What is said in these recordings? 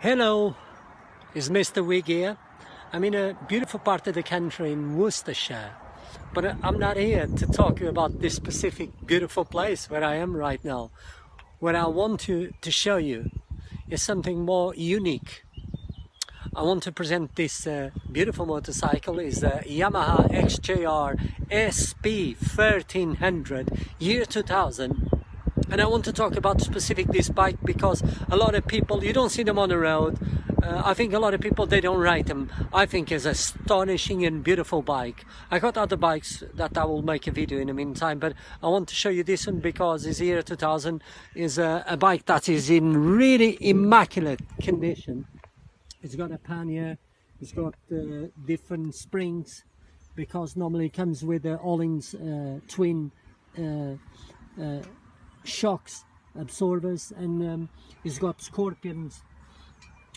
Hello, it's Mr. Wig here. I'm in a beautiful part of the country in Worcestershire, but I'm not here to talk about this specific beautiful place where I am right now. What I want to show you is something more unique. I want to present this beautiful motorcycle. Is a Yamaha XJR1300SP 1300 year 2000. And I want to talk about specific this bike because a lot of people, you don't see them on the road. I think a lot of people, they don't ride them. I think it's an astonishing and beautiful bike. I got other bikes that I will make a video in the meantime, but I want to show you this one because it's year 2000. Is a bike that is in really immaculate condition. It's got a pannier, it's got different springs, because normally it comes with the Ohlins twin shocks absorbers, and it's got scorpions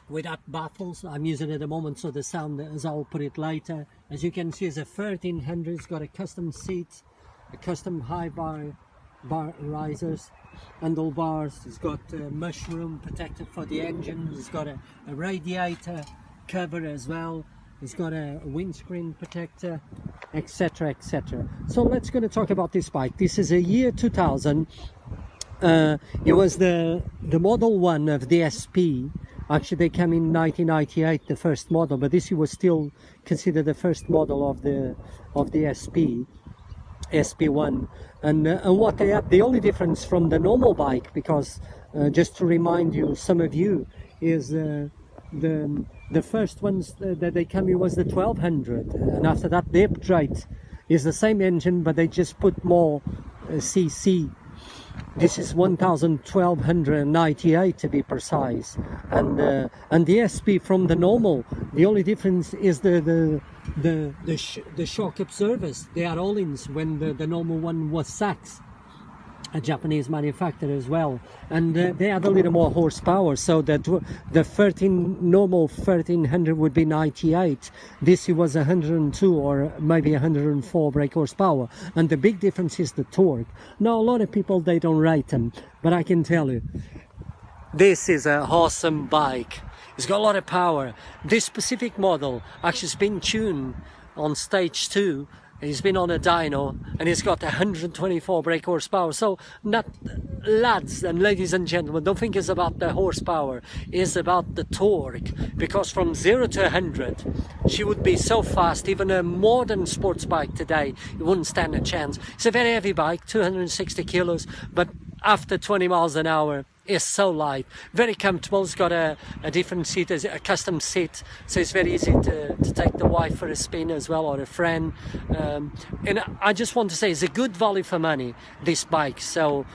without baffles. I'm using it at the moment, so the sound, as I'll put it later. As you can see, it's a 1300. It's got a custom seat, a custom high bar risers, handlebars. It's got a mushroom protector for the engine. It's got a radiator cover as well. It's got a windscreen protector, etc, etc. So let's going to talk about this bike. This is a year 2000. It was the model 1 of the SP. Actually, they came in 1998, the first model, but this was still considered the first model of the SP1. And what they have, the only difference from the normal bike, because just to remind you, some of you, is the first ones that they came in was the 1200, and after that the upgrade is the same engine, but they just put more cc. This is 1298 to be precise, and the SP from the normal, the only difference is the shock absorbers. They are Ohlins, when the normal one was Sachs, a Japanese manufacturer as well, and they had a little more horsepower, so that the normal 1300 would be 98. This was 102 or maybe 104 brake horsepower, and the big difference is the torque. Now a lot of people, they don't rate them, but I can tell you, this is an awesome bike. It's got a lot of power. This specific model actually has been tuned on stage 2. He's been on a dyno, and he's got 124 brake horsepower. So, not lads and ladies and gentlemen, don't think it's about the horsepower. It's about the torque. Because from 0 to 100, she would be so fast. Even a modern sports bike today, it wouldn't stand a chance. It's a very heavy bike, 260 kilos, but after 20 miles an hour, it's so light, very comfortable. It's got a different seat, a custom seat, so it's very easy to take the wife for a spin as well, or a friend. And I just want to say, it's a good value for money, this bike. So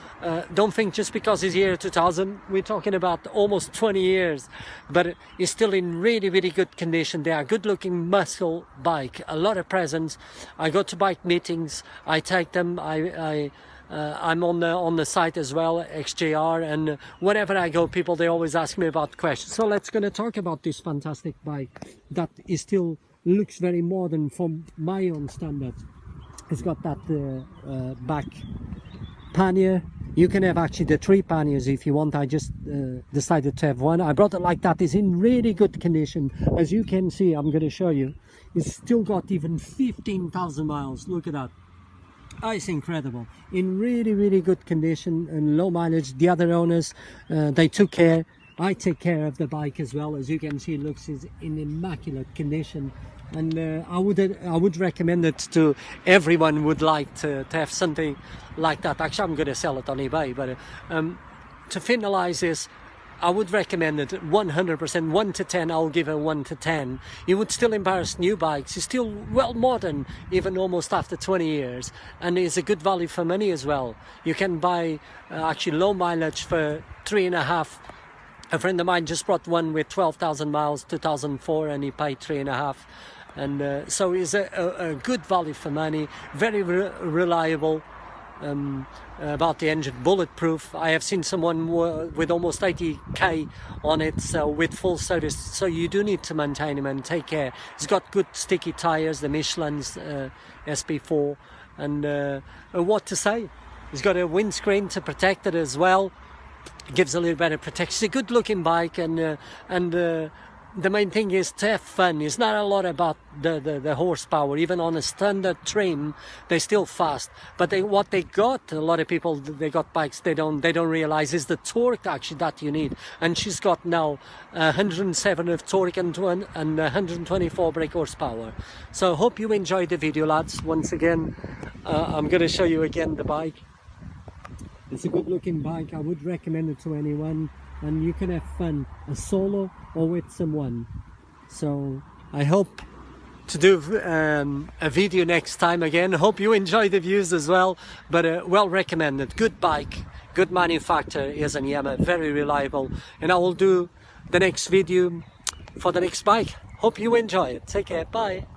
don't think just because it's year 2000, we're talking about almost 20 years, but it's still in really, really good condition. They are good looking muscle bike, a lot of presence. I go to bike meetings, I take them, I'm on the site as well, XJR, and whenever I go, people, they always ask me about questions. So let's going to talk about this fantastic bike that is still looks very modern from my own standards. It's got that back pannier. You can have actually the 3 panniers if you want. I just decided to have one. I brought it like that. It's in really good condition. As you can see, I'm going to show you. It's still got even 15,000 miles. Look at that. Oh, it's incredible. In really, really good condition and low mileage. The other owners, they took care. I take care of the bike as well. As you can see, it looks in immaculate condition. And I would recommend it to everyone would like to have something like that. Actually, I'm going to sell it on eBay. But to finalize this, I would recommend it 100%, 1 to 10, I'll give a 1 to 10. You would still embarrass new bikes. It's still well modern, even almost after 20 years. And it's a good value for money as well. You can buy actually low mileage for 3.5. A friend of mine just brought one with 12,000 miles, 2004, and he paid 3.5. And so it's a good value for money, very reliable. About the engine, bulletproof. I have seen someone with almost 80k on it, so with full service, so you do need to maintain them and take care. It's got good sticky tires, the Michelin's SP4, and what to say, it's got a windscreen to protect it as well. gives a little better protection. It's a good looking bike, and the main thing is to have fun. It's not a lot about the horsepower. Even on a standard trim, they're still fast. But what they got, a lot of people, they got bikes, they don't realize is the torque actually that you need. And she's got now 107 of torque and 124 brake horsepower. So I hope you enjoyed the video, lads. Once again, I'm going to show you again the bike. It's a good looking bike. I would recommend it to anyone. And you can have fun, a solo or with someone. So I hope to do a video next time again. Hope you enjoy the views as well. But well recommended. Good bike, good manufacturer is an Yamaha, very reliable. And I will do the next video for the next bike. Hope you enjoy it. Take care. Bye.